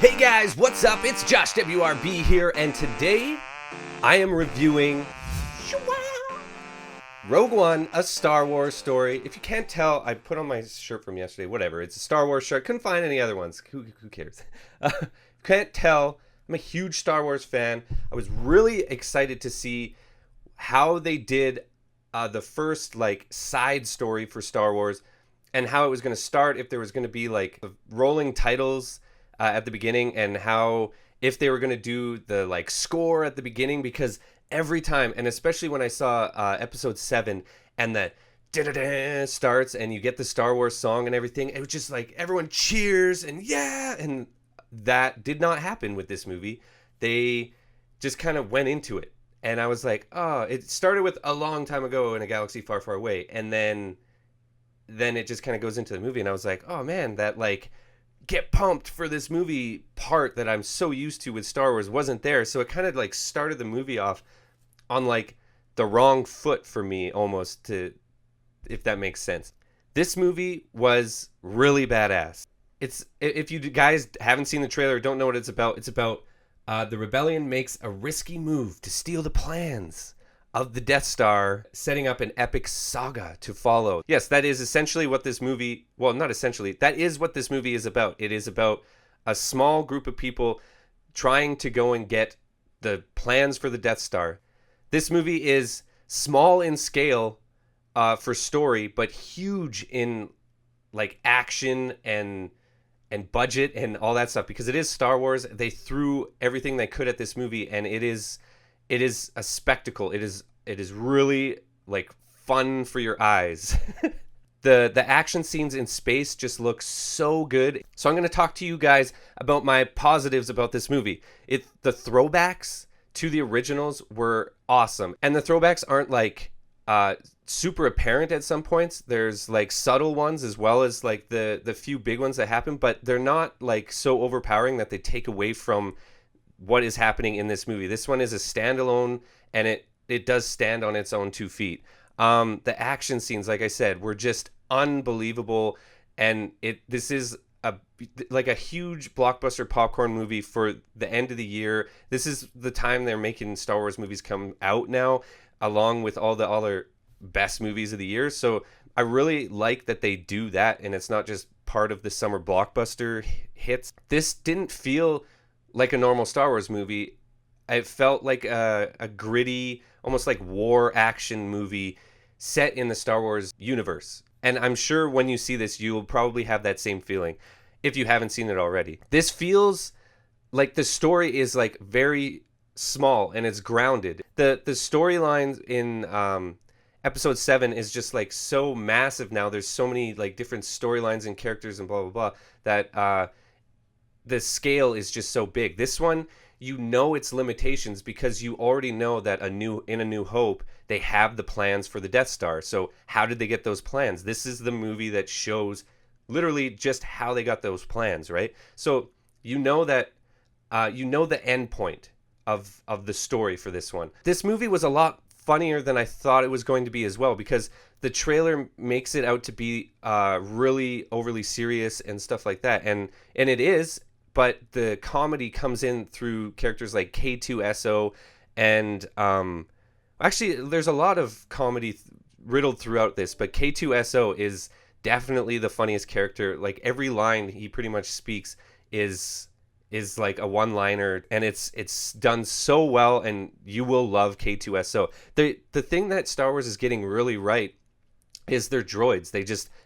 Hey guys, what's up? It's Josh WRB here, and today I am reviewing Rogue One, a Star Wars story. If you can't tell, I put on my shirt from yesterday. Whatever, it's a Star Wars shirt. Couldn't find any other ones. Who cares? Can't tell. I'm a huge Star Wars fan. I was really excited to see how they did the first side story for Star Wars, and how it was going to start. If there was going to be rolling titles at the beginning, and how if they were going to do the score at the beginning, because every time, and especially when I saw episode 7 and that da-da-da starts and you get the Star Wars song and everything, it was just everyone cheers and yeah, and that did not happen with this movie. They just kind of went into it, and I was like, oh, it started with a long time ago in a galaxy far, far away, and then it just kind of goes into the movie, and I was like, oh man, that get pumped for this movie part that I'm so used to with Star Wars wasn't there. So it kind of started the movie off on the wrong foot for me, almost, to, if that makes sense. This movie was really badass. It's, if you guys haven't seen the trailer, don't know what it's about the rebellion makes a risky move to steal the plans of the Death Star, setting up an epic saga to follow. Yes, that is essentially what this movie, well, not essentially, that is what this movie is about. It is about a small group of people trying to go and get the plans for the Death Star. This movie is small in scale for story, but huge in action and budget and all that stuff, because it is Star Wars. They threw everything they could at this movie, and it is a spectacle. It is really fun for your eyes. The action scenes in space just look so good. So I'm going to talk to you guys about my positives about this movie. The throwbacks to the originals were awesome, and the throwbacks aren't super apparent at some points. There's subtle ones, as well as the few big ones that happen, but they're not so overpowering that they take away from what is happening in this movie. This one is a standalone, and it does stand on its own 2 feet. The action scenes, like I said, were just unbelievable, and this is a huge blockbuster popcorn movie for the end of the year. This is the time they're making Star Wars movies come out now, along with all the other best movies of the year. So I really like that they do that, and it's not just part of the summer blockbuster hits. This didn't feel like a normal Star Wars movie. It felt like a gritty, almost war action movie set in the Star Wars universe. And I'm sure when you see this, you'll probably have that same feeling if you haven't seen it already. This feels like the story is very small, and it's grounded. The storyline in episode 7 is just so massive now. There's so many different storylines and characters and blah blah blah that the scale is just so big. This one, you know its limitations, because you already know that in A New Hope, they have the plans for the Death Star. So how did they get those plans? This is the movie that shows literally just how they got those plans, right? So you know that the end point of the story for this one. This movie was a lot funnier than I thought it was going to be as well, because the trailer makes it out to be really overly serious and stuff like that, and it is. But the comedy comes in through characters like K2SO, and actually there's a lot of comedy riddled throughout this, but K2SO is definitely the funniest character. Every line he pretty much speaks is a one-liner, and it's done so well, and you will love K2SO. The thing that Star Wars is getting really right is their droids.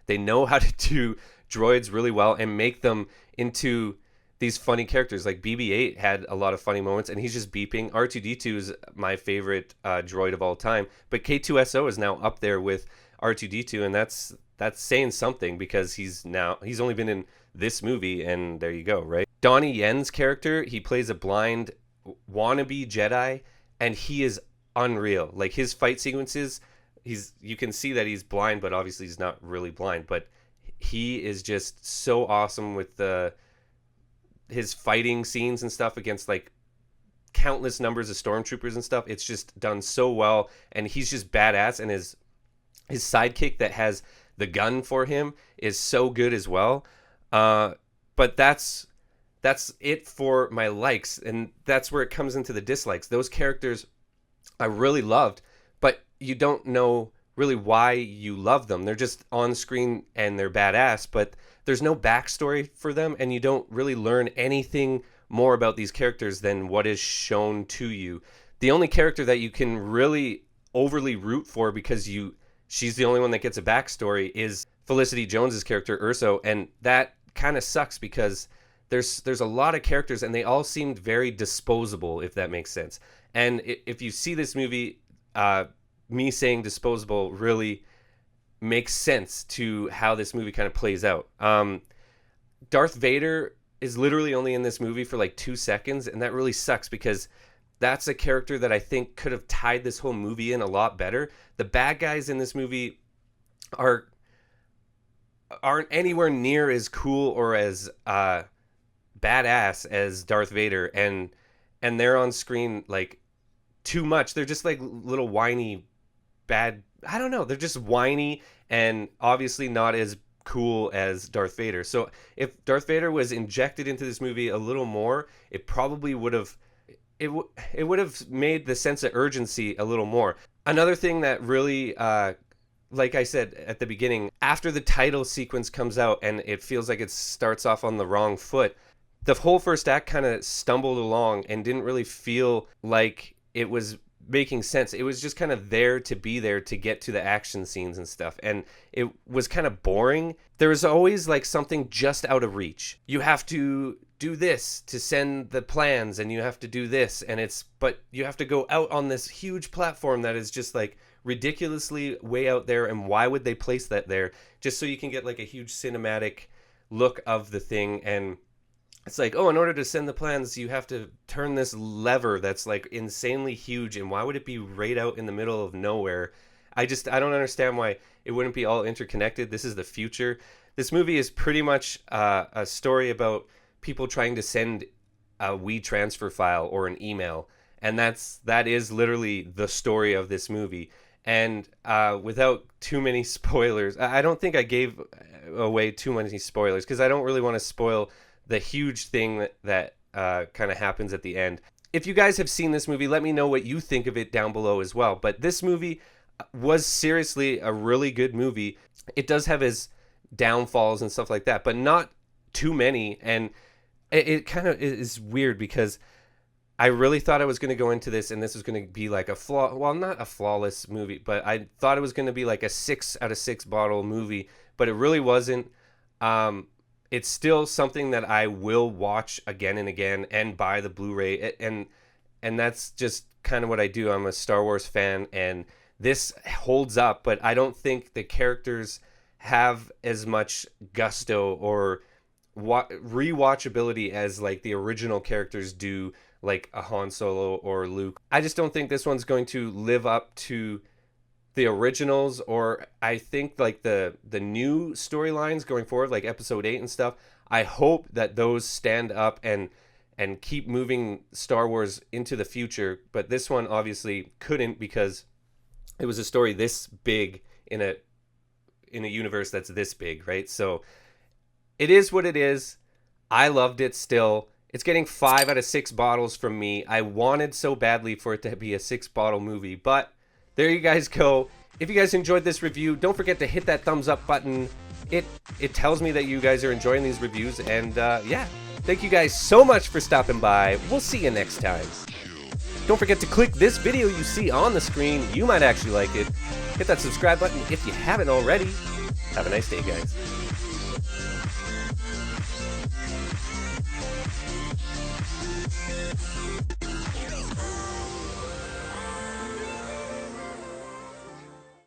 They know how to do droids really well and make them into these funny characters. BB-8 had a lot of funny moments, and he's just beeping. R2-D2 is my favorite droid of all time, but K2SO is now up there with R2-D2, and that's saying something, because he's only been in this movie, and there you go, right? Donnie Yen's character, he plays a blind wannabe Jedi, and he is unreal. His fight sequences, you can see that he's blind, but obviously he's not really blind, but he is just so awesome with his fighting scenes and stuff against countless numbers of stormtroopers and stuff. It's just done so well, and he's just badass, and his sidekick that has the gun for him is so good as well. But that's That's it for my likes, and that's where it comes into the dislikes. Those characters I really loved, but you don't know really why you love them. They're just on screen and they're badass, but there's no backstory for them, and you don't really learn anything more about these characters than what is shown to you. The only character that you can really overly root for, because she's the only one that gets a backstory, is Felicity Jones's character Urso, and that kind of sucks because there's a lot of characters and they all seemed very disposable, if that makes sense. And if you see this movie, me saying disposable really makes sense to how this movie kind of plays out. Darth Vader is literally only in this movie for like 2 seconds, and that really sucks because that's a character that I think could have tied this whole movie in a lot better. The bad guys in this movie aren't anywhere near as cool or as badass as Darth Vader, and they're on screen like too much. They're just like little whiny bad, I don't know, they're just whiny and obviously not as cool as Darth Vader. So if Darth Vader was injected into this movie a little more, it probably would have it would have made the sense of urgency a little more. Another thing that really like I said at the beginning, after the title sequence comes out and it feels like it starts off on the wrong foot, the whole first act kind of stumbled along and didn't really feel like it was making sense. It was just kind of there to be there to get to the action scenes and stuff, and it was kind of boring. There was always like something just out of reach. You have to do this to send the plans, and you have to do this, but you have to go out on this huge platform that is just like ridiculously way out there, and why would they place that there? Just so you can get like a huge cinematic look of the thing. And it's like, oh, in order to send the plans, you have to turn this lever that's like insanely huge, and why would it be right out in the middle of nowhere? I don't understand why it wouldn't be all interconnected. This is the future. This movie is pretty much a story about people trying to send a WeTransfer file or an email, and that is literally the story of this movie. And without too many spoilers, I don't think I gave away too many spoilers because I don't really want to spoil the huge thing that kind of happens at the end. If you guys have seen this movie, let me know what you think of it down below as well. But this movie was seriously a really good movie. It does have its downfalls and stuff like that, but not too many. And it kind of is weird because I really thought I was going to go into this and this was going to be like not a flawless movie, but I thought it was going to be like a 6 out of 6 bottle movie, but it really wasn't. It's still something that I will watch again and again and buy the Blu-ray, and that's just kind of what I do. I'm a Star Wars fan, and this holds up, but I don't think the characters have as much gusto or rewatchability as like the original characters do, like a Han Solo or Luke. I just don't think this one's going to live up to the originals, or I think like the new storylines going forward, like episode 8 and stuff. I hope that those stand up and keep moving Star Wars into the future, but this one obviously couldn't because it was a story this big in a universe that's this big, right? So it is what it is. I loved it still. It's getting 5 out of 6 bottles from me. I wanted so badly for it to be a 6-bottle movie, but there you guys go. If you guys enjoyed this review, don't forget to hit that thumbs up button. It tells me that you guys are enjoying these reviews, and yeah, thank you guys so much for stopping by. We'll see you next time. Don't forget to click this video you see on the screen. You might actually like it. Hit that subscribe button if you haven't already. Have a nice day, guys.